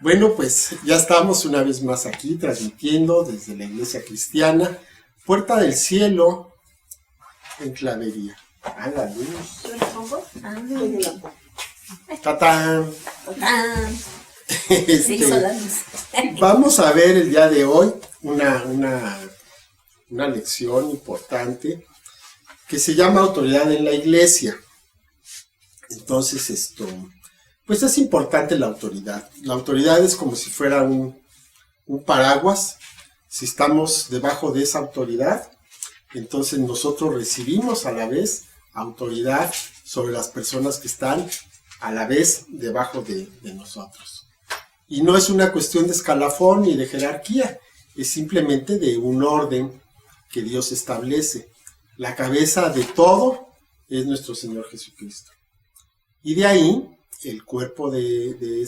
Bueno, pues ya estamos una vez más aquí transmitiendo desde la Iglesia Cristiana, Puerta del Cielo, en Clavería. Ah, la luz. ¿Yo le pongo? ¡Tatán! ¡Tatán! Este, Se hizo la luz. Vamos a ver el día de hoy una lección importante que se llama autoridad en la Iglesia. Entonces, pues es importante la autoridad. La autoridad es como si fuera un paraguas. Si estamos debajo de esa autoridad, entonces nosotros recibimos a la vez autoridad sobre las personas que están a la vez debajo de nosotros. Y no es una cuestión de escalafón ni de jerarquía, es simplemente de un orden que Dios establece. La cabeza de todo es nuestro Señor Jesucristo. Y de ahí, el cuerpo de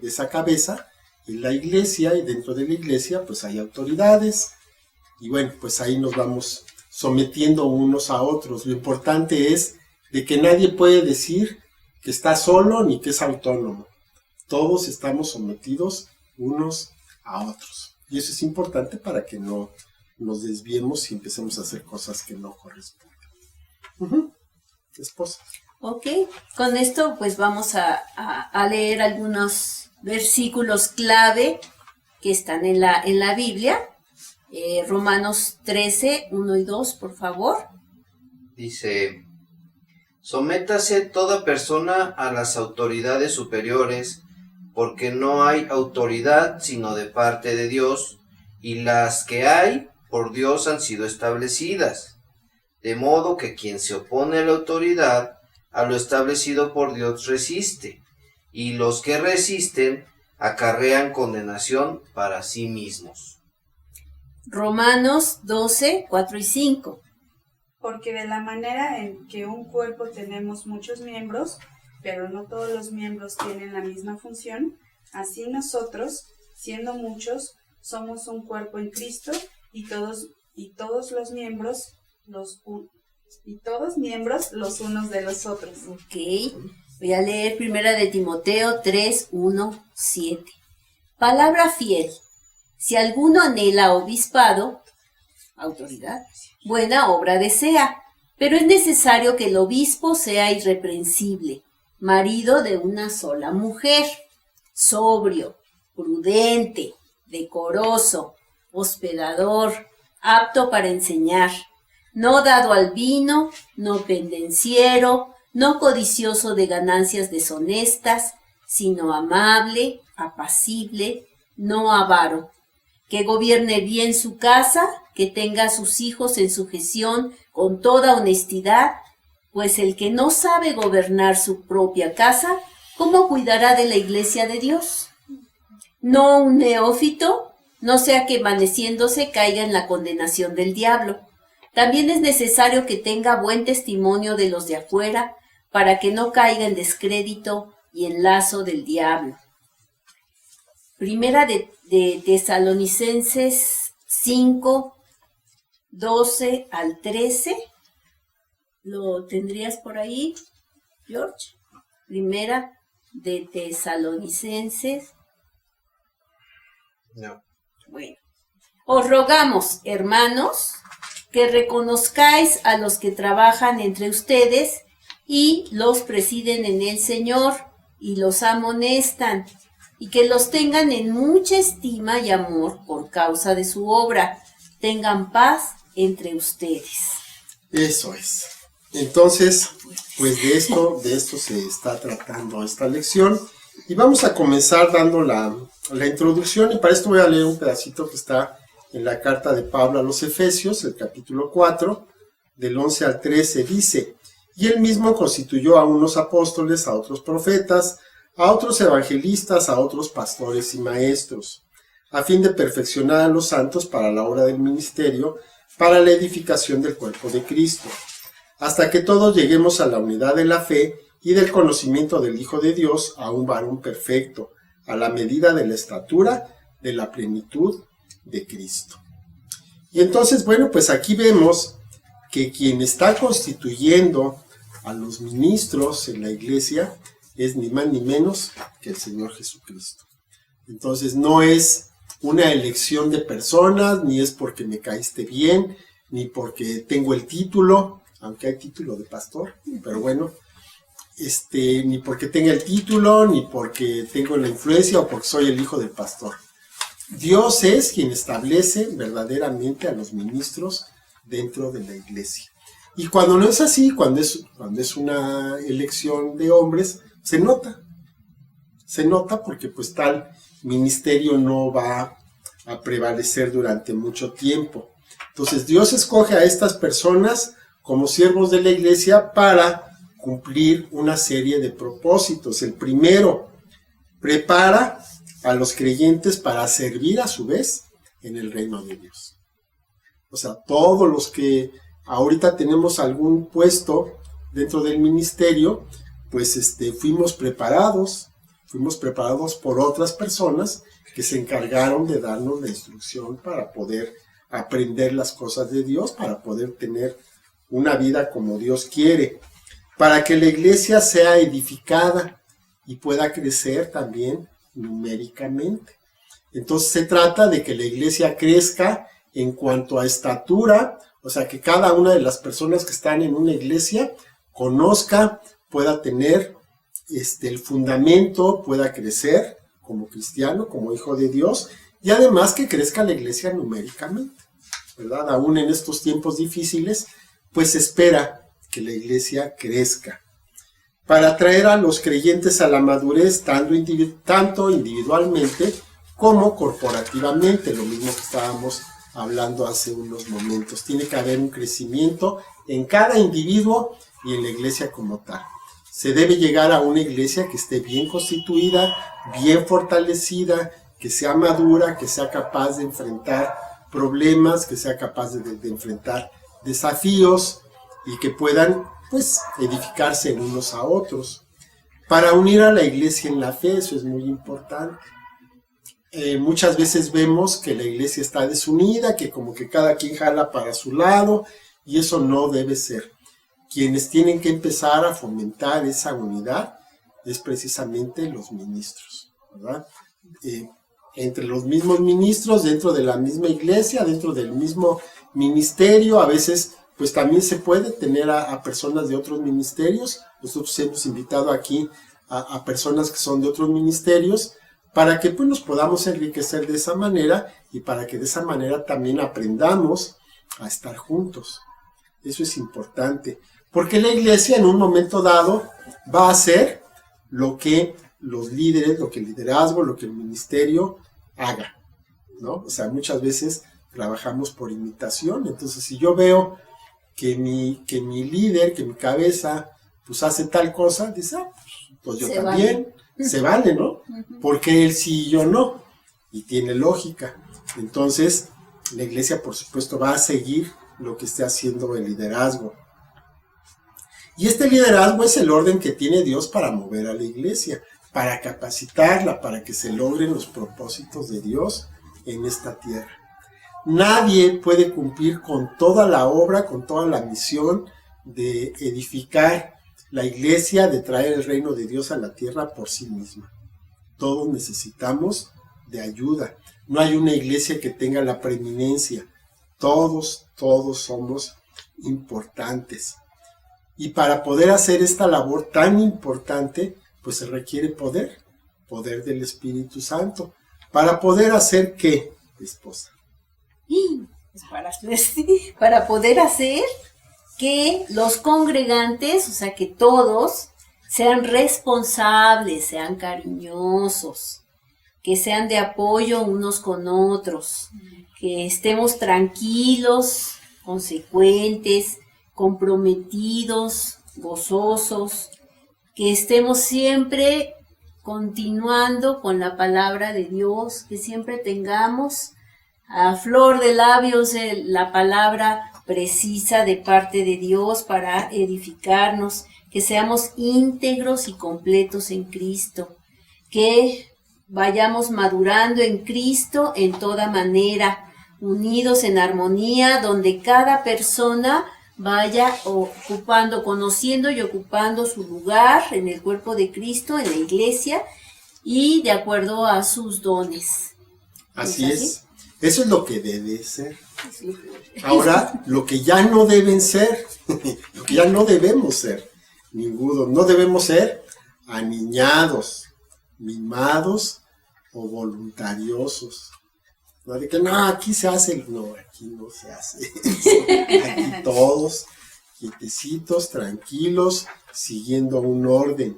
esa cabeza es la iglesia, y dentro de la iglesia pues hay autoridades, y bueno, pues ahí nos vamos sometiendo unos a otros. Lo importante es de que nadie puede decir que está solo ni que es autónomo. Todos estamos sometidos unos a otros. Y eso es importante para que no nos desviemos y empecemos a hacer cosas que no corresponden. Esposa. Ok, con esto pues vamos a leer algunos versículos clave que están en la Biblia. Romanos 13, 1 y 2, por favor. Dice: sométase toda persona a las autoridades superiores, porque no hay autoridad sino de parte de Dios, y las que hay por Dios han sido establecidas. De modo que quien se opone a la autoridad, a lo establecido por Dios resiste, y los que resisten acarrean condenación para sí mismos. Romanos 12, 4 y 5. Porque de la manera en que un cuerpo tenemos muchos miembros, pero no todos los miembros tienen la misma función, así nosotros, siendo muchos, somos un cuerpo en Cristo, y todos miembros los unos de los otros. Ok, voy a leer 1 de Timoteo 3, 1, 7. Palabra fiel. Si alguno anhela obispado, autoridad, buena obra desea, pero es necesario que el obispo sea irreprensible, marido de una sola mujer, sobrio, prudente, decoroso, hospedador, apto para enseñar, no dado al vino, no pendenciero, no codicioso de ganancias deshonestas, sino amable, apacible, no avaro, que gobierne bien su casa, que tenga a sus hijos en sujeción con toda honestidad, pues el que no sabe gobernar su propia casa, ¿cómo cuidará de la iglesia de Dios? No un neófito, no sea que envaneciéndose caiga en la condenación del diablo. También es necesario que tenga buen testimonio de los de afuera, para que no caiga en descrédito y en lazo del diablo. Primera de Tesalonicenses 5, 12 al 13. ¿Lo tendrías por ahí, George? Primera de Tesalonicenses. No. Bueno. Os rogamos, hermanos, que reconozcáis a los que trabajan entre ustedes y los presiden en el Señor y los amonestan, y que los tengan en mucha estima y amor por causa de su obra. Tengan paz entre ustedes. Eso es. Entonces, pues de esto se está tratando esta lección. Y vamos a comenzar dando la introducción, y para esto voy a leer un pedacito que está en la carta de Pablo a los Efesios, el capítulo 4, del 11 al 13, dice: y él mismo constituyó a unos apóstoles, a otros profetas, a otros evangelistas, a otros pastores y maestros, a fin de perfeccionar a los santos para la obra del ministerio, para la edificación del cuerpo de Cristo, hasta que todos lleguemos a la unidad de la fe y del conocimiento del Hijo de Dios, a un varón perfecto, a la medida de la estatura de la plenitud de Cristo. Y entonces, bueno, pues aquí vemos que quien está constituyendo a los ministros en la iglesia es ni más ni menos que el Señor Jesucristo. Entonces no es una elección de personas, ni es porque me caíste bien, ni porque tengo el título, aunque hay título de pastor, pero bueno, ni porque tenga el título, ni porque tengo la influencia o porque soy el hijo del pastor. Dios es quien establece verdaderamente a los ministros dentro de la iglesia. Y cuando no es así, cuando es una elección de hombres, se nota porque pues tal ministerio no va a prevalecer durante mucho tiempo. Entonces Dios escoge a estas personas como siervos de la iglesia para cumplir una serie de propósitos. El primero, prepara a los creyentes para servir a su vez en el reino de Dios. O sea, todos los que ahorita tenemos algún puesto dentro del ministerio, pues fuimos preparados por otras personas que se encargaron de darnos la instrucción para poder aprender las cosas de Dios, para poder tener una vida como Dios quiere, para que la iglesia sea edificada y pueda crecer también numéricamente. Entonces se trata de que la iglesia crezca en cuanto a estatura, o sea, que cada una de las personas que están en una iglesia conozca, pueda tener el fundamento, pueda crecer como cristiano, como hijo de Dios, y además que crezca la iglesia numéricamente, ¿verdad? Aún en estos tiempos difíciles, pues se espera que la iglesia crezca, para traer a los creyentes a la madurez, tanto individualmente como corporativamente, lo mismo que estábamos hablando hace unos momentos. Tiene que haber un crecimiento en cada individuo y en la iglesia como tal. Se debe llegar a una iglesia que esté bien constituida, bien fortalecida, que sea madura, que sea capaz de enfrentar problemas, que sea capaz de enfrentar desafíos y que puedan, pues, edificarse unos a otros. Para unir a la iglesia en la fe, eso es muy importante. Muchas veces vemos que la iglesia está desunida, que como que cada quien jala para su lado, y eso no debe ser. Quienes tienen que empezar a fomentar esa unidad es precisamente los ministros, ¿verdad? Entre los mismos ministros, dentro de la misma iglesia, dentro del mismo ministerio, a veces pues también se puede tener a personas de otros ministerios. Nosotros hemos invitado aquí a personas que son de otros ministerios para que pues nos podamos enriquecer de esa manera y para que de esa manera también aprendamos a estar juntos. Eso es importante, porque la iglesia en un momento dado va a hacer lo que los líderes, lo que el liderazgo, lo que el ministerio haga, ¿no? O sea, muchas veces trabajamos por imitación. Entonces, si yo veo que mi líder, que mi cabeza, pues hace tal cosa, dice, pues yo también, se vale, ¿no? Porque él sí y yo no, y tiene lógica. Entonces, la iglesia, por supuesto, va a seguir lo que esté haciendo el liderazgo. Y este liderazgo es el orden que tiene Dios para mover a la iglesia, para capacitarla, para que se logren los propósitos de Dios en esta tierra. Nadie puede cumplir con toda la obra, con toda la misión de edificar la iglesia, de traer el reino de Dios a la tierra por sí misma. Todos necesitamos de ayuda. No hay una iglesia que tenga la preeminencia. Todos somos importantes. Y para poder hacer esta labor tan importante, pues se requiere poder del Espíritu Santo. ¿Para poder hacer qué, esposa? Para poder hacer que los congregantes, o sea, que todos sean responsables, sean cariñosos, que sean de apoyo unos con otros, que estemos tranquilos, consecuentes, comprometidos, gozosos, que estemos siempre continuando con la palabra de Dios, que siempre tengamos a flor de labios la palabra precisa de parte de Dios para edificarnos, que seamos íntegros y completos en Cristo, que vayamos madurando en Cristo en toda manera, unidos en armonía, donde cada persona vaya conociendo y ocupando su lugar en el cuerpo de Cristo, en la iglesia, y de acuerdo a sus dones. Así ¿Es así? es. Eso es lo que debe ser. Ahora, lo que ya no deben ser, lo que ya no debemos ser, ninguno, no debemos ser aniñados, mimados o voluntariosos. No, de que no, aquí se hace, no, aquí no se hace eso. Aquí todos quietecitos, tranquilos, siguiendo un orden.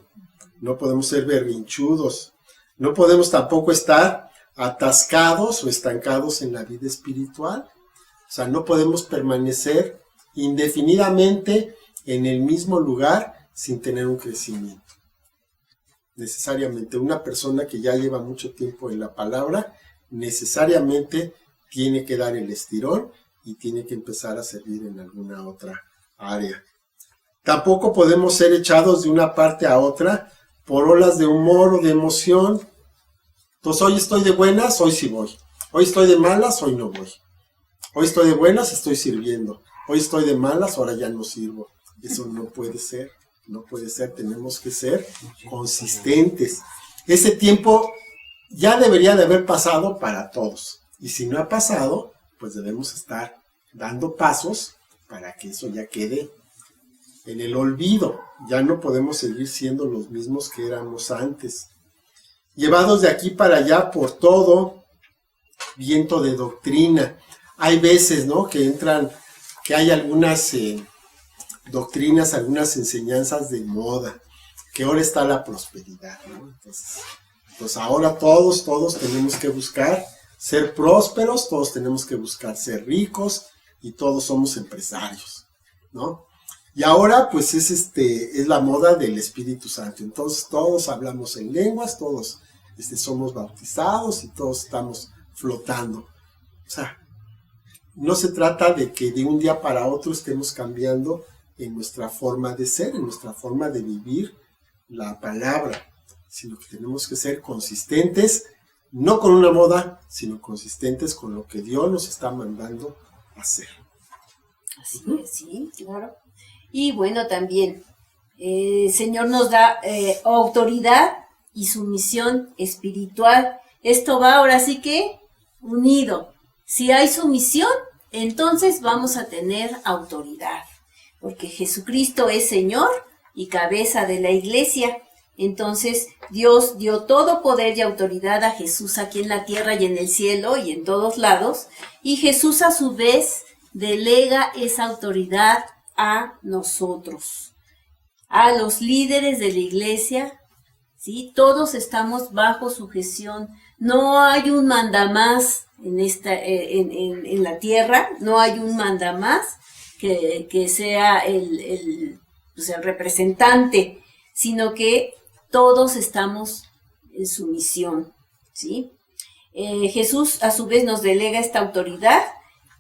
No podemos ser berrinchudos. No podemos tampoco estar atascados o estancados en la vida espiritual. O sea, no podemos permanecer indefinidamente en el mismo lugar sin tener un crecimiento. Necesariamente, una persona que ya lleva mucho tiempo en la palabra, necesariamente tiene que dar el estirón y tiene que empezar a servir en alguna otra área. Tampoco podemos ser echados de una parte a otra por olas de humor o de emoción. Entonces, hoy estoy de buenas, hoy sí voy. Hoy estoy de malas, hoy no voy. Hoy estoy de buenas, estoy sirviendo. Hoy estoy de malas, ahora ya no sirvo. Eso no puede ser, no puede ser. Tenemos que ser consistentes. Ese tiempo ya debería de haber pasado para todos. Y si no ha pasado, pues debemos estar dando pasos para que eso ya quede en el olvido. Ya no podemos seguir siendo los mismos que éramos antes. Llevados de aquí para allá por todo viento de doctrina. Hay veces, ¿no?, que entran, que hay algunas doctrinas, algunas enseñanzas de moda, que ahora está la prosperidad, ¿no? Entonces, pues ahora todos tenemos que buscar ser prósperos, todos tenemos que buscar ser ricos y todos somos empresarios, ¿no? Y ahora pues es la moda del Espíritu Santo. Entonces todos hablamos en lenguas, todos somos bautizados y todos estamos flotando. O sea, no se trata de que de un día para otro estemos cambiando en nuestra forma de ser, en nuestra forma de vivir la palabra, sino que tenemos que ser consistentes, no con una moda, sino consistentes con lo que Dios nos está mandando hacer. Así es, sí, claro. Y bueno, también, el Señor nos da autoridad y sumisión espiritual. Esto va ahora sí que unido. Si hay sumisión, entonces vamos a tener autoridad, porque Jesucristo es Señor y cabeza de la iglesia. Entonces Dios dio todo poder y autoridad a Jesús aquí en la tierra y en el cielo y en todos lados, y Jesús a su vez delega esa autoridad a nosotros, a los líderes de la iglesia, ¿sí? Todos estamos bajo sujeción. No hay un mandamás en la tierra, no hay un mandamás que sea el representante, sino que todos estamos en sumisión, ¿sí? Jesús a su vez nos delega esta autoridad.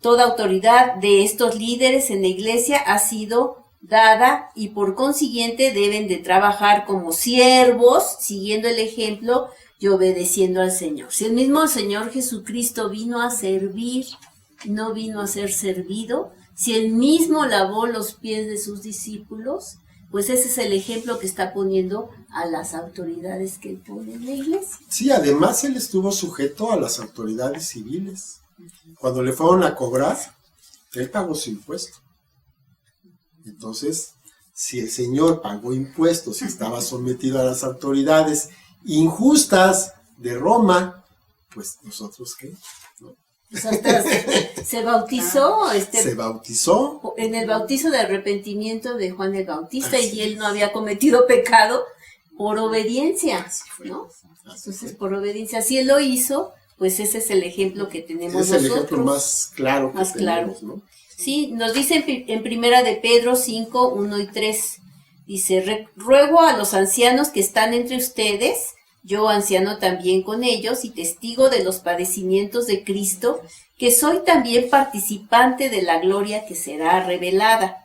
Toda autoridad de estos líderes en la iglesia ha sido dada y por consiguiente deben de trabajar como siervos, siguiendo el ejemplo y obedeciendo al Señor. Si el mismo Señor Jesucristo vino a servir, no vino a ser servido, si él mismo lavó los pies de sus discípulos, pues ese es el ejemplo que está poniendo a las autoridades que él pone en la iglesia. Sí, además él estuvo sujeto a las autoridades civiles. Cuando le fueron a cobrar, él pagó su impuesto. Entonces, si el Señor pagó impuestos y estaba sometido a las autoridades injustas de Roma, pues nosotros ¿qué? ¿No? Pues hasta se bautizó, Se bautizó en el bautizo de arrepentimiento de Juan el Bautista, Así y él es. no había cometido pecado por obediencia, Así fue. ¿no? Así Entonces, fue. por obediencia, si él lo hizo, pues ese es el ejemplo que tenemos Es el nosotros. ejemplo más claro que Más claro. tenemos, ¿no? Sí, nos dice en primera de Pedro 5, 1 y 3, dice, ruego a los ancianos que están entre ustedes, yo anciano también con ellos y testigo de los padecimientos de Cristo, que soy también participante de la gloria que será revelada.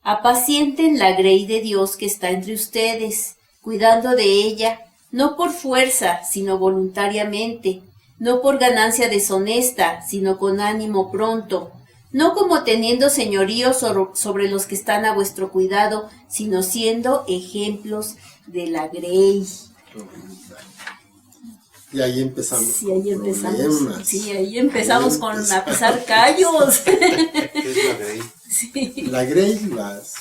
Apacienten la grey de Dios que está entre ustedes, cuidando de ella, no por fuerza, sino voluntariamente, no por ganancia deshonesta, sino con ánimo pronto, no como teniendo señorío sobre los que están a vuestro cuidado, sino siendo ejemplos de la grey. Y ahí empezamos. Sí, ahí empezamos. Problemas. Sí, ahí empezamos con a empezamos. pisar callos. ¿Qué es la Grey? Sí. La grey,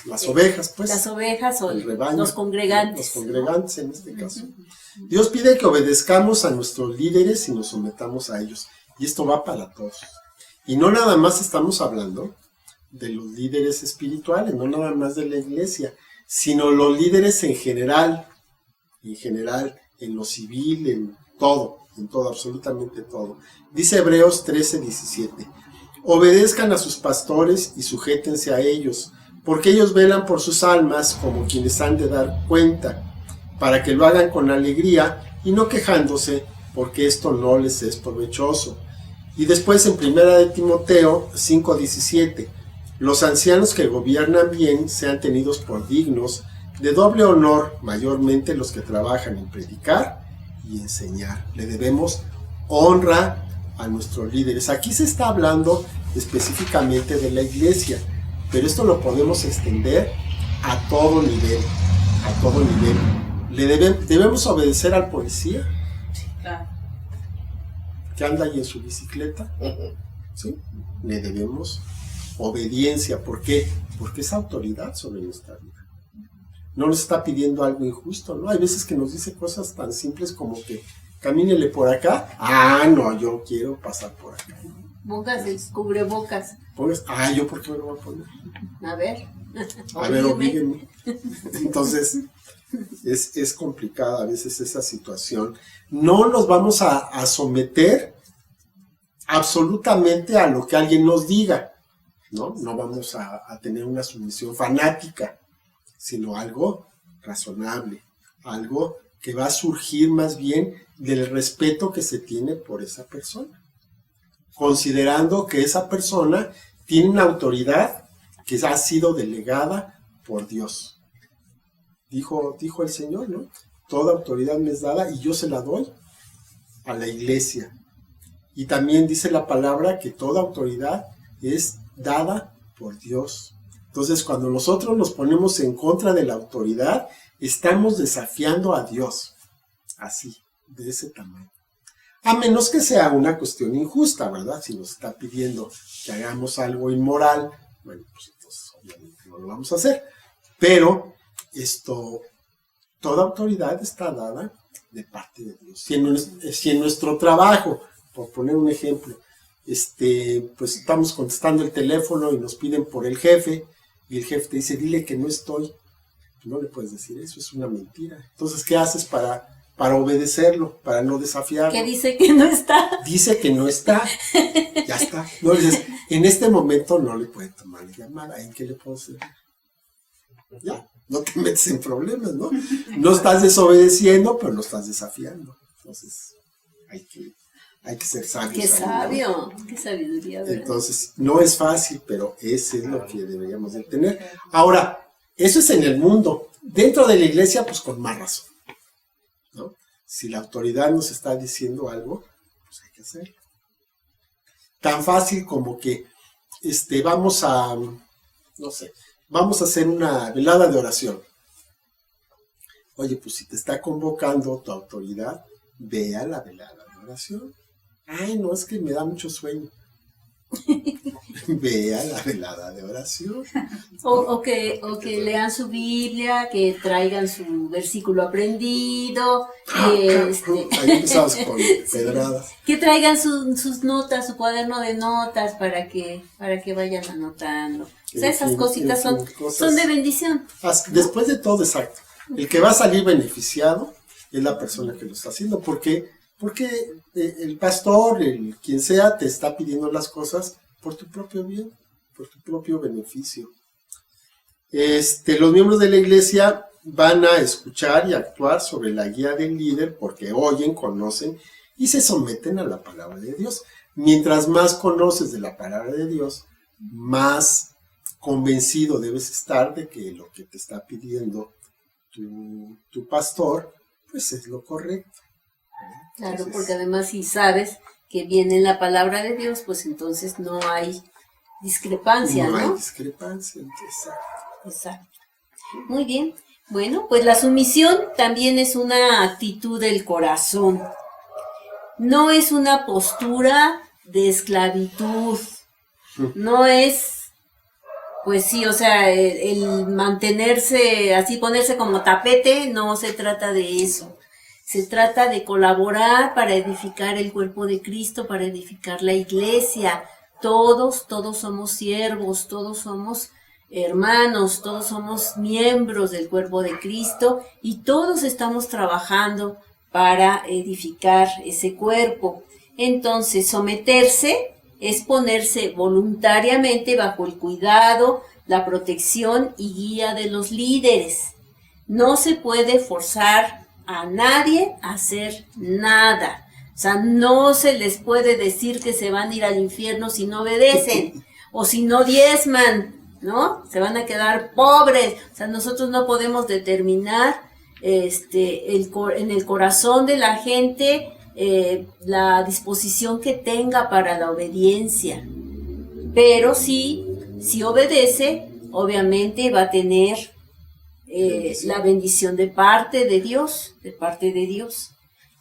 las ovejas, pues. Las ovejas o el rebaño, los congregantes. Los congregantes en este caso. Dios pide que obedezcamos a nuestros líderes y nos sometamos a ellos. Y esto va para todos. Y no nada más estamos hablando de los líderes espirituales, no nada más de la iglesia, sino los líderes en general, en lo civil, en todo, absolutamente todo. Dice Hebreos 13:17, obedezcan a sus pastores y sujétense a ellos, porque ellos velan por sus almas como quienes han de dar cuenta, para que lo hagan con alegría y no quejándose, porque esto no les es provechoso. Y después en 1 Timoteo 5:17, los ancianos que gobiernan bien sean tenidos por dignos de doble honor, mayormente los que trabajan en predicar y enseñar. Le debemos honra a nuestros líderes. Aquí se está hablando específicamente de la iglesia, pero esto lo podemos extender a todo nivel, debemos obedecer al policía Claro. que anda ahí en su bicicleta, ¿sí? Le debemos obediencia. ¿Por qué? Porque es autoridad sobre nuestra vida. No nos está pidiendo algo injusto, ¿no? Hay veces que nos dice cosas tan simples como que camínele por acá. Ah, no, yo quiero pasar por acá. Póngase cubrebocas. ¿Yo por qué me lo voy a poner? A ver. A ver, oblíguenme. Entonces, es complicada a veces esa situación. No nos vamos a someter absolutamente a lo que alguien nos diga, ¿no? No vamos a tener una sumisión fanática, sino algo razonable, algo que va a surgir más bien del respeto que se tiene por esa persona, considerando que esa persona tiene una autoridad que ha sido delegada por Dios. Dijo el Señor, ¿no? Toda autoridad me es dada y yo se la doy a la iglesia. Y también dice la palabra que toda autoridad es dada por Dios. Entonces, cuando nosotros nos ponemos en contra de la autoridad, estamos desafiando a Dios. Así, de ese tamaño. A menos que sea una cuestión injusta, ¿verdad? Si nos está pidiendo que hagamos algo inmoral, bueno, pues entonces obviamente no lo vamos a hacer. Pero toda autoridad está dada de parte de Dios. Si en nuestro trabajo, por poner un ejemplo, pues estamos contestando el teléfono y nos piden por el jefe, y el jefe te dice, dile que no estoy. No le puedes decir eso, es una mentira. Entonces, ¿qué haces para obedecerlo, para no desafiarlo? Que dice que no está. Dice que no está, ya está. No le dices, en este momento no le puede tomar la llamada, ¿en qué le puedo hacer? Ya, no te metes en problemas, ¿no? No estás desobedeciendo, pero lo estás desafiando. Entonces, hay que ser sabios. Qué sabio, ¿no? qué sabiduría, ¿verdad? Entonces, no es fácil, pero ese es lo que deberíamos de tener. Ahora, eso es en el mundo. Dentro de la iglesia, pues con más razón, ¿no? Si la autoridad nos está diciendo algo, pues hay que hacerlo. Tan fácil como que vamos a hacer una velada de oración. Oye, pues si te está convocando tu autoridad, ve a la velada de oración. Ay, no, es que me da mucho sueño. Ve a la velada de oración. O que lean su Biblia, que traigan su versículo aprendido, Ahí empezamos con pedradas. que traigan sus notas, su cuaderno de notas para que vayan anotando. O sea, esas cositas son de bendición. Después de todo, exacto. El que va a salir beneficiado es la persona que lo está haciendo, porque el pastor, quien sea, te está pidiendo las cosas por tu propio bien, por tu propio beneficio. Los miembros de la iglesia van a escuchar y actuar sobre la guía del líder porque oyen, conocen y se someten a la palabra de Dios. Mientras más conoces de la palabra de Dios, más convencido debes estar de que lo que te está pidiendo tu pastor, pues es lo correcto. Claro, Entonces, porque además si sabes que viene en la palabra de Dios, pues entonces no hay discrepancia, ¿no? No hay discrepancia, exacto. Exacto. Muy bien. Bueno, pues la sumisión también es una actitud del corazón. no es una postura de esclavitud, no es, pues sí, o sea, el mantenerse así, ponerse como tapete, no se trata de eso. Se trata de colaborar para edificar el cuerpo de Cristo, para edificar la iglesia. Todos somos siervos, todos somos hermanos, todos somos miembros del cuerpo de Cristo y todos estamos trabajando para edificar ese cuerpo. Entonces, someterse es ponerse voluntariamente bajo el cuidado, la protección y guía de los líderes. No se puede forzar a nadie a hacer nada. O sea, no se les puede decir que se van a ir al infierno si no obedecen o si no diezman, ¿no? Se van a quedar pobres. O sea, nosotros no podemos determinar en el corazón de la gente la disposición que tenga para la obediencia. Pero si obedece, obviamente va a tener la bendición de parte de Dios,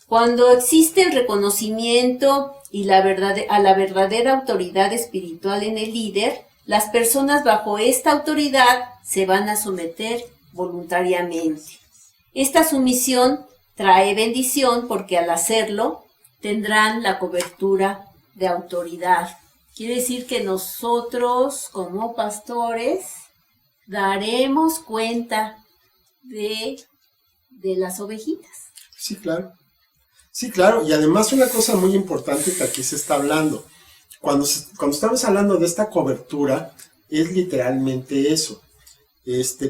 Cuando existe el reconocimiento y a la verdadera autoridad espiritual en el líder, las personas bajo esta autoridad se van a someter voluntariamente. Esta sumisión trae bendición porque al hacerlo tendrán la cobertura de autoridad. Quiere decir que nosotros como pastores daremos cuenta de las ovejitas. Sí, claro. Sí, claro. Y además una cosa muy importante que aquí se está hablando. Cuando estamos hablando de esta cobertura, es literalmente eso.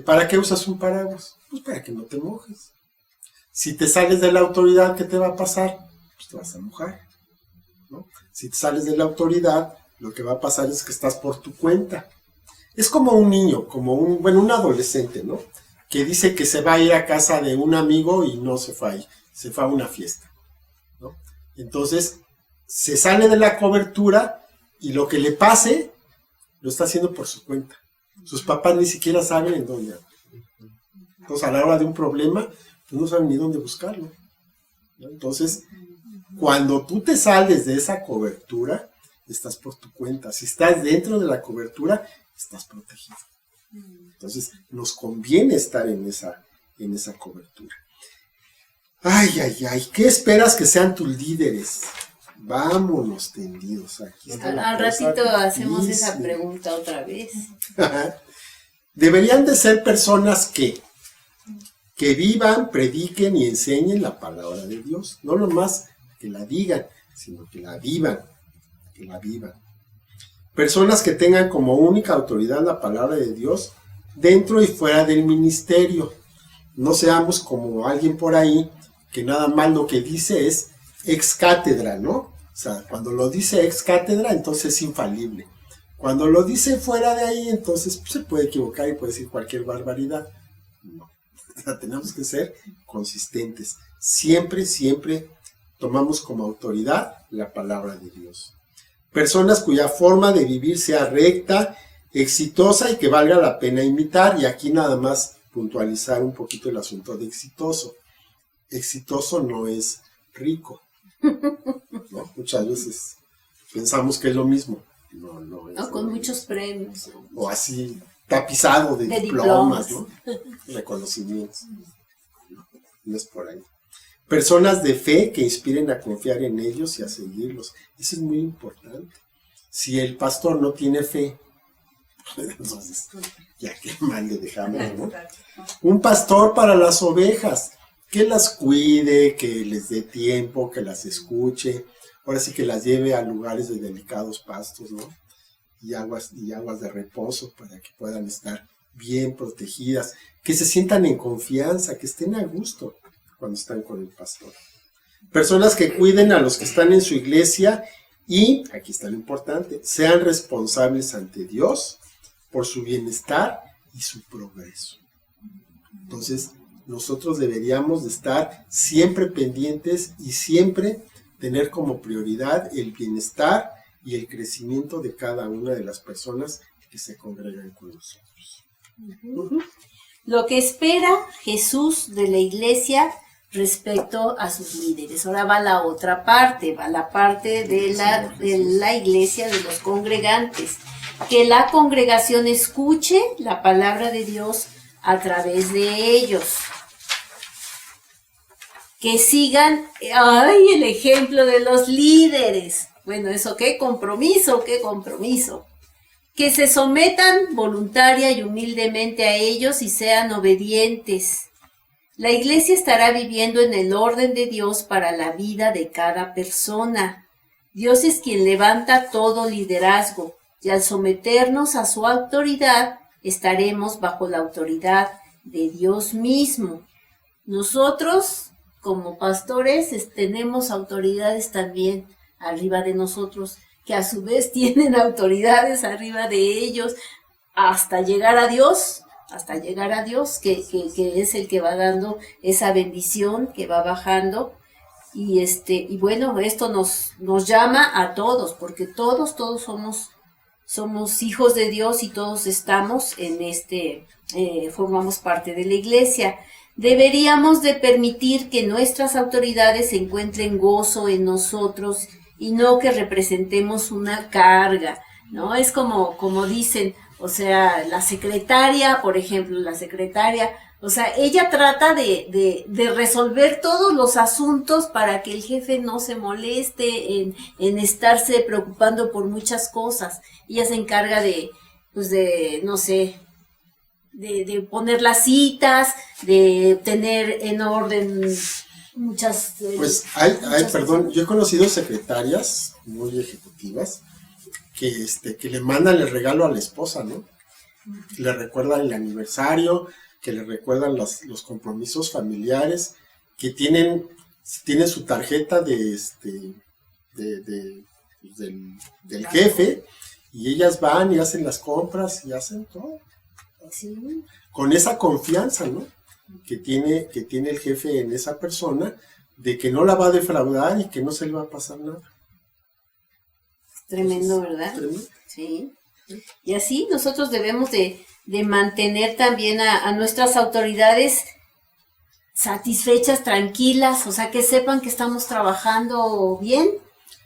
¿Para qué usas un paraguas? Pues para que no te mojes. Si te sales de la autoridad, ¿qué te va a pasar? Pues te vas a mojar, ¿no? Si te sales de la autoridad, lo que va a pasar es que estás por tu cuenta. Es como un niño, un adolescente, ¿no? Que dice que se va a ir a casa de un amigo y no se fue ahí, se fue a una fiesta, ¿no? Entonces, se sale de la cobertura y lo que le pase, lo está haciendo por su cuenta. Sus papás ni siquiera saben en dónde anda. Entonces, a la hora de un problema, pues no saben ni dónde buscarlo, ¿no? Entonces, cuando tú te sales de esa cobertura, estás por tu cuenta. Si estás dentro de la cobertura, estás protegido. Entonces, nos conviene estar en esa cobertura. Ay, ¿qué esperas que sean tus líderes? Vámonos tendidos aquí. Al ratito hacemos esa pregunta otra vez. Deberían de ser personas que vivan, prediquen y enseñen la palabra de Dios. No nomás que la digan, sino que la vivan. Personas que tengan como única autoridad la palabra de Dios dentro y fuera del ministerio. No seamos como alguien por ahí que nada más lo que dice es ex cátedra, ¿no? O sea, cuando lo dice ex cátedra, entonces es infalible. Cuando lo dice fuera de ahí, entonces pues, se puede equivocar y puede decir cualquier barbaridad. No, o sea, tenemos que ser consistentes. Siempre tomamos como autoridad la palabra de Dios. Personas cuya forma de vivir sea recta, exitosa y que valga la pena imitar. Y aquí nada más puntualizar un poquito el asunto de exitoso. Exitoso no es rico, ¿no? Muchas veces pensamos que es lo mismo. No es. No, con muchos premios. O así, tapizado de diplomas, ¿no? Reconocimientos. No es por ahí. Personas de fe que inspiren a confiar en ellos y a seguirlos. Eso es muy importante. Si el pastor no tiene fe, entonces ya qué mal le dejamos, ¿no? Un pastor para las ovejas, que las cuide, que les dé tiempo, que las escuche. Ahora sí que las lleve a lugares de delicados pastos, ¿no? Y aguas de reposo para que puedan estar bien protegidas, que se sientan en confianza, que estén a gusto cuando están con el pastor. Personas que cuiden a los que están en su iglesia y, aquí está lo importante, sean responsables ante Dios por su bienestar y su progreso. Entonces, nosotros deberíamos de estar siempre pendientes y siempre tener como prioridad el bienestar y el crecimiento de cada una de las personas que se congregan con nosotros. Lo que espera Jesús de la iglesia respecto a sus líderes. Ahora va la otra parte, va la parte de la iglesia, de los congregantes. Que la congregación escuche la palabra de Dios a través de ellos. Que sigan, el ejemplo de los líderes. Bueno, eso, qué compromiso. Que se sometan voluntaria y humildemente a ellos y sean obedientes. La iglesia estará viviendo en el orden de Dios para la vida de cada persona. Dios es quien levanta todo liderazgo y al someternos a su autoridad, estaremos bajo la autoridad de Dios mismo. Nosotros, como pastores, tenemos autoridades también arriba de nosotros, que a su vez tienen autoridades arriba de ellos, hasta llegar a Dios, que es el que va dando esa bendición, que va bajando. Y bueno, esto nos llama a todos, porque todos somos hijos de Dios y todos estamos formamos parte de la iglesia. Deberíamos de permitir que nuestras autoridades encuentren gozo en nosotros y no que representemos una carga, ¿no? Es como dicen, o sea, la secretaria, por ejemplo, o sea, ella trata de resolver todos los asuntos para que el jefe no se moleste en estarse preocupando por muchas cosas. Ella se encarga de poner las citas, de tener en orden muchas... perdón, yo he conocido secretarias muy ejecutivas que le mandan el regalo a la esposa, ¿no? Le recuerdan el aniversario, que le recuerdan los compromisos familiares, que tienen su tarjeta del jefe, y ellas van y hacen las compras y hacen todo. Sí. Con esa confianza, ¿no? que tiene el jefe en esa persona, de que no la va a defraudar y que no se le va a pasar nada. Tremendo, ¿verdad? Tremendo. Sí. Y así nosotros debemos de mantener también a nuestras autoridades satisfechas, tranquilas, o sea, que sepan que estamos trabajando bien,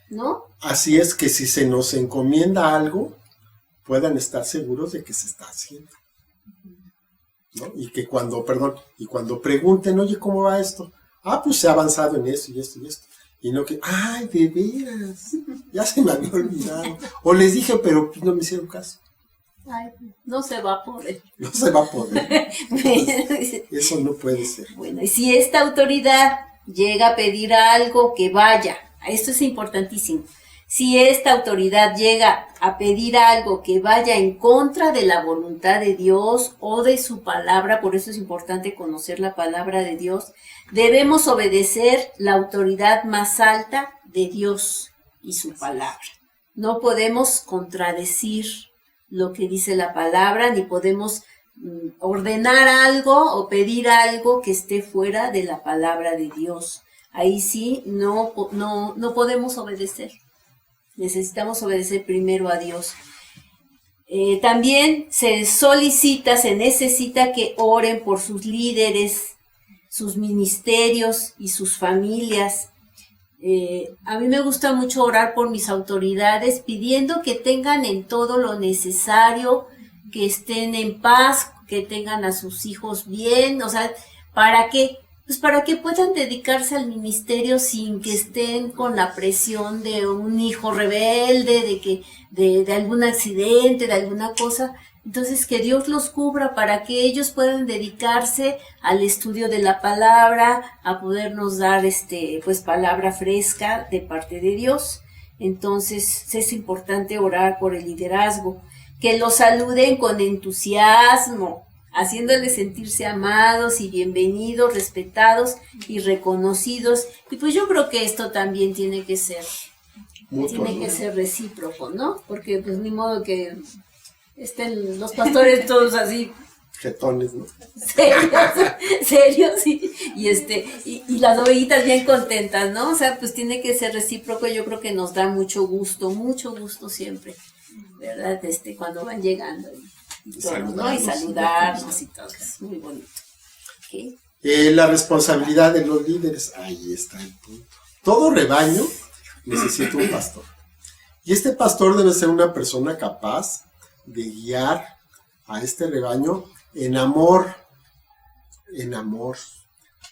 ¿no? Así es, que si se nos encomienda algo, puedan estar seguros de que se está haciendo, ¿no? Y que cuando pregunten, oye, ¿cómo va esto? Pues se ha avanzado en esto y esto y esto. Y no que, ¡ay, de veras! Ya se me había olvidado. O les dije, pero no me hicieron caso. Ay, no se va a poder. No se va a poder. Entonces, eso no puede ser. Bueno, y si esta autoridad llega a pedir algo, que vaya. Esto es importantísimo. Si esta autoridad llega a pedir algo que vaya en contra de la voluntad de Dios o de su palabra, por eso es importante conocer la palabra de Dios, debemos obedecer la autoridad más alta de Dios y su palabra. No podemos contradecir lo que dice la palabra, ni podemos ordenar algo o pedir algo que esté fuera de la palabra de Dios. Ahí sí no podemos obedecer. Necesitamos obedecer primero a Dios. También se necesita que oren por sus líderes, sus ministerios y sus familias. A mí me gusta mucho orar por mis autoridades, pidiendo que tengan en todo lo necesario, que estén en paz, que tengan a sus hijos bien, o sea, ¿para qué? Pues para que puedan dedicarse al ministerio sin que estén con la presión de un hijo rebelde, de algún accidente, de alguna cosa. Entonces, que Dios los cubra para que ellos puedan dedicarse al estudio de la palabra, a podernos dar palabra fresca de parte de Dios. Entonces, es importante orar por el liderazgo, que los saluden con entusiasmo, haciéndoles sentirse amados y bienvenidos, respetados y reconocidos. Y pues yo creo que esto también tiene que ser recíproco, ¿no? Porque pues ni modo que estén los pastores todos así jetones, ¿no? Serios, y las ovejitas bien contentas, ¿no? O sea, pues tiene que ser recíproco. Yo creo que nos da mucho gusto siempre, ¿verdad? Cuando van llegando y todo, ¿no? Y saludarnos y todo, es muy bonito. ¿Okay? La responsabilidad de los líderes, ahí está el punto. Todo rebaño necesita un pastor. Y este pastor debe ser una persona capaz de guiar a este rebaño en amor,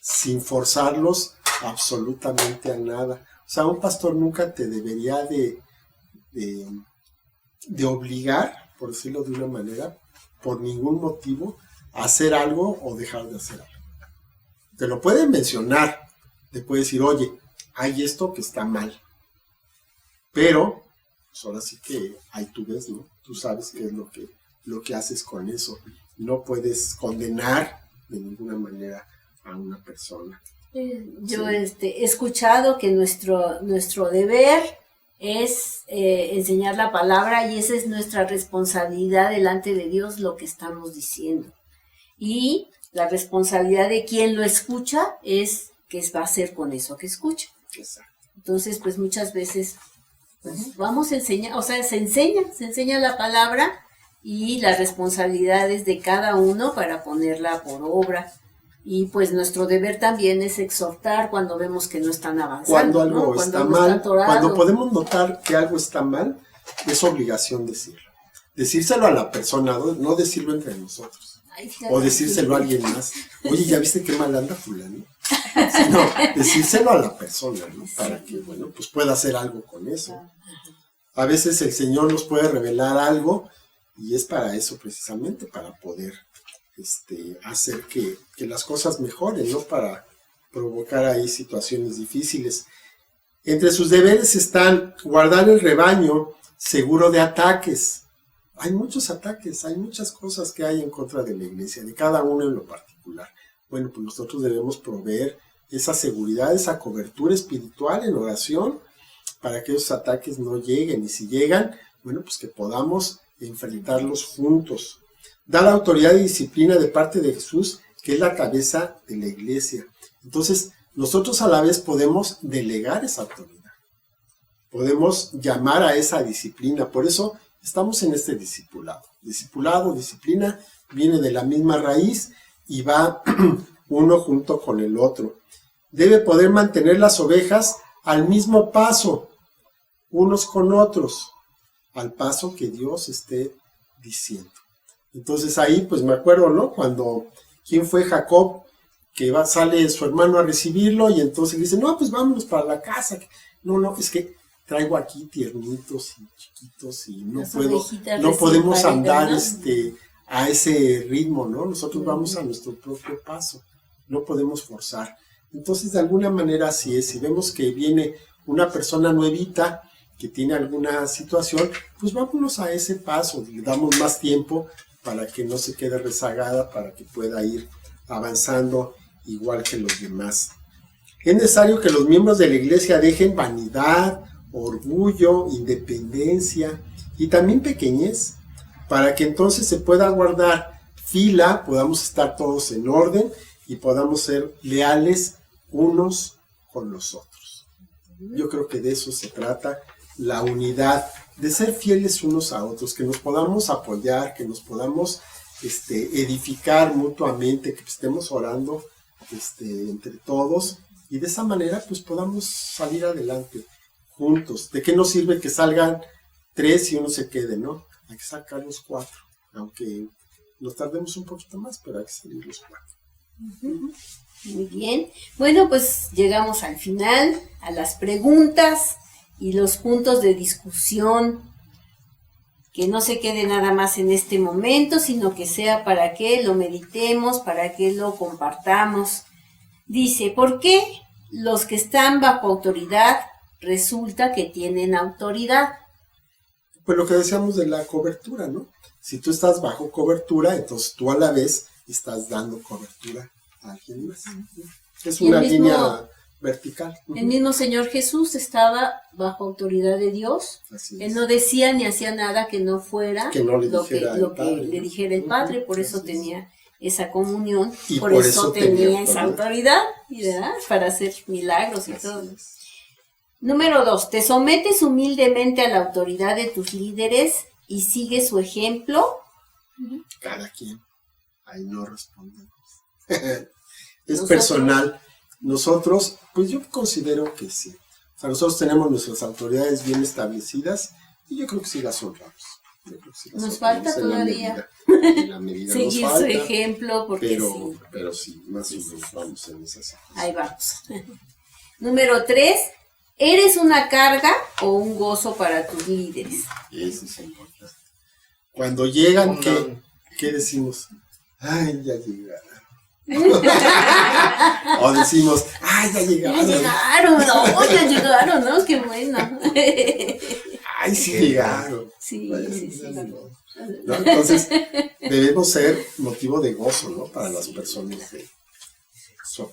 sin forzarlos absolutamente a nada. O sea, un pastor nunca te debería de obligar, por decirlo de una manera, por ningún motivo, a hacer algo o dejar de hacer algo. Te lo pueden mencionar, te puede decir, oye, hay esto que está mal. Pero, pues ahora sí que ahí tú ves, ¿no? Tú sabes qué es lo que haces con eso. No puedes condenar de ninguna manera a una persona. Yo he escuchado que nuestro deber es enseñar la palabra y esa es nuestra responsabilidad delante de Dios, lo que estamos diciendo. Y la responsabilidad de quien lo escucha es qué va a hacer con eso que escucha. Exacto. Entonces, pues muchas veces pues, vamos a enseñar, o sea, se enseña la palabra y las responsabilidades de cada uno para ponerla por obra. Y pues nuestro deber también es exhortar cuando vemos que no están avanzando. Cuando algo ¿no? está mal, cuando podemos notar que algo está mal, es obligación decirlo. Decírselo a la persona, no decirlo entre nosotros. Ay, o decírselo a alguien más. Oye, ¿ya viste qué mal anda fulano? No, decírselo a la persona, ¿no? Para que, bueno, pues pueda hacer algo con eso. A veces el Señor nos puede revelar algo y es para eso precisamente, para poder hacer que las cosas mejoren, ¿no? Para provocar ahí situaciones difíciles. Entre sus deberes están guardar el rebaño seguro de ataques. Hay muchos ataques, hay muchas cosas que hay en contra de la iglesia, de cada uno en lo particular. Bueno, pues nosotros debemos proveer esa seguridad, esa cobertura espiritual en oración para que esos ataques no lleguen. Y si llegan, bueno, pues que podamos enfrentarlos juntos. Da la autoridad y disciplina de parte de Jesús, que es la cabeza de la iglesia. Entonces, nosotros a la vez podemos delegar esa autoridad. Podemos llamar a esa disciplina. Por eso estamos en este discipulado. Discipulado, disciplina, viene de la misma raíz y va uno junto con el otro. Debe poder mantener las ovejas al mismo paso, unos con otros, al paso que Dios esté diciendo. Entonces ahí pues me acuerdo, ¿no? Cuando, ¿quién fue Jacob? Que sale su hermano a recibirlo y entonces dice, no, pues vámonos para la casa. No, es que traigo aquí tiernitos y chiquitos y no podemos andar a ese ritmo, ¿no? Nosotros vamos a nuestro propio paso, no podemos forzar. Entonces de alguna manera así es, si vemos que viene una persona nuevita que tiene alguna situación, pues vámonos a ese paso, le damos más tiempo para que no se quede rezagada, para que pueda ir avanzando igual que los demás. Es necesario que los miembros de la iglesia dejen vanidad, orgullo, independencia y también pequeñez, para que entonces se pueda guardar fila, podamos estar todos en orden y podamos ser leales unos con los otros. Yo creo que de eso se trata, la unidad, de ser fieles unos a otros, que nos podamos apoyar, que nos podamos edificar mutuamente, que estemos orando entre todos y de esa manera pues podamos salir adelante juntos. ¿De qué nos sirve que salgan 3 y uno se quede, no? Hay que sacar los 4, aunque nos tardemos un poquito más, pero hay que salir los 4. Muy bien. Bueno, pues llegamos al final, a las preguntas y los puntos de discusión. Que no se quede nada más en este momento, sino que sea para que lo meditemos, para que lo compartamos. Dice, ¿por qué los que están bajo autoridad resulta que tienen autoridad? Pues lo que decíamos de la cobertura, ¿no? Si tú estás bajo cobertura, entonces tú a la vez estás dando cobertura a alguien más. Es una línea vertical. El mismo Señor Jesús estaba bajo autoridad de Dios. Él no decía ni hacía nada que no fuera lo que le dijera el Padre, por eso tenía esa comunión, y por eso tenía esa autoridad, ¿verdad? Para hacer milagros y todo. Número 2, te sometes humildemente a la autoridad de tus líderes y sigues su ejemplo. Cada quien, ahí no respondemos. es ¿Nosotros? personal. Nosotros, pues yo considero que sí. O sea, nosotros tenemos nuestras autoridades bien establecidas y yo creo que sí las honramos. Yo creo que sí las Nos honramos falta en la todavía medida, en la medida nos seguir su falta, ejemplo, porque sí. pero sí, más o menos vamos en esa situación. Ahí vamos. Número 3. ¿Eres una carga o un gozo para tus líderes? Eso es importante. Cuando llegan, Una- ¿qué decimos? Ay, ya llegaron. O decimos, ay, ya Ya llegaron. llegaron, no, ya llegaron, ¿no? Qué bueno. Ay, sí llegaron. Sí, Bueno, sí, sí. ya no. ¿No? Entonces, debemos ser motivo de gozo, ¿no? Para las personas que son,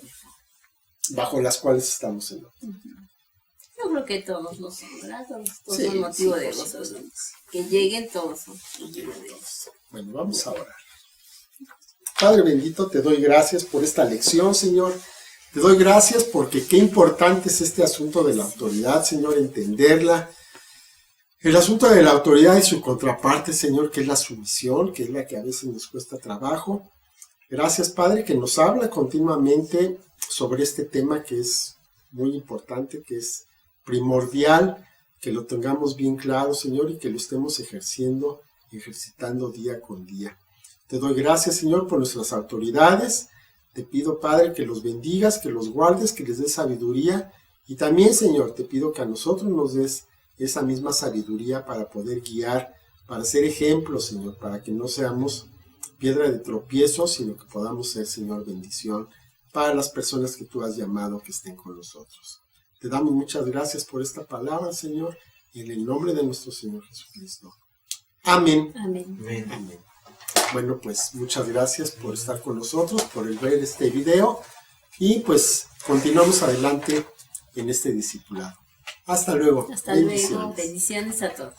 bajo las cuales estamos en. Yo creo que todos lo son, ¿verdad? Todos Sí, son motivo sí, de por gozo. supuesto. Que lleguen todos son motivo de gozo. Bueno, vamos a orar. Padre bendito, te doy gracias por esta lección, Señor. Te doy gracias porque qué importante es este asunto de la autoridad, Señor, entenderla. El asunto de la autoridad y su contraparte, Señor, que es la sumisión, que es la que a veces nos cuesta trabajo. Gracias, Padre, que nos habla continuamente sobre este tema que es muy importante, que es primordial, que lo tengamos bien claro, Señor, y que lo estemos ejercitando día con día. Te doy gracias, Señor, por nuestras autoridades. Te pido, Padre, que los bendigas, que los guardes, que les des sabiduría. Y también, Señor, te pido que a nosotros nos des esa misma sabiduría para poder guiar, para ser ejemplos, Señor, para que no seamos piedra de tropiezo, sino que podamos ser, Señor, bendición para las personas que tú has llamado que estén con nosotros. Te damos muchas gracias por esta palabra, Señor, en el nombre de nuestro Señor Jesucristo. Amén. Amén. Amén. Amén. Bueno, pues muchas gracias por estar con nosotros, por el ver este video y pues continuamos adelante en este discipulado. Hasta luego. Hasta luego. Bendiciones. Bendiciones a todos.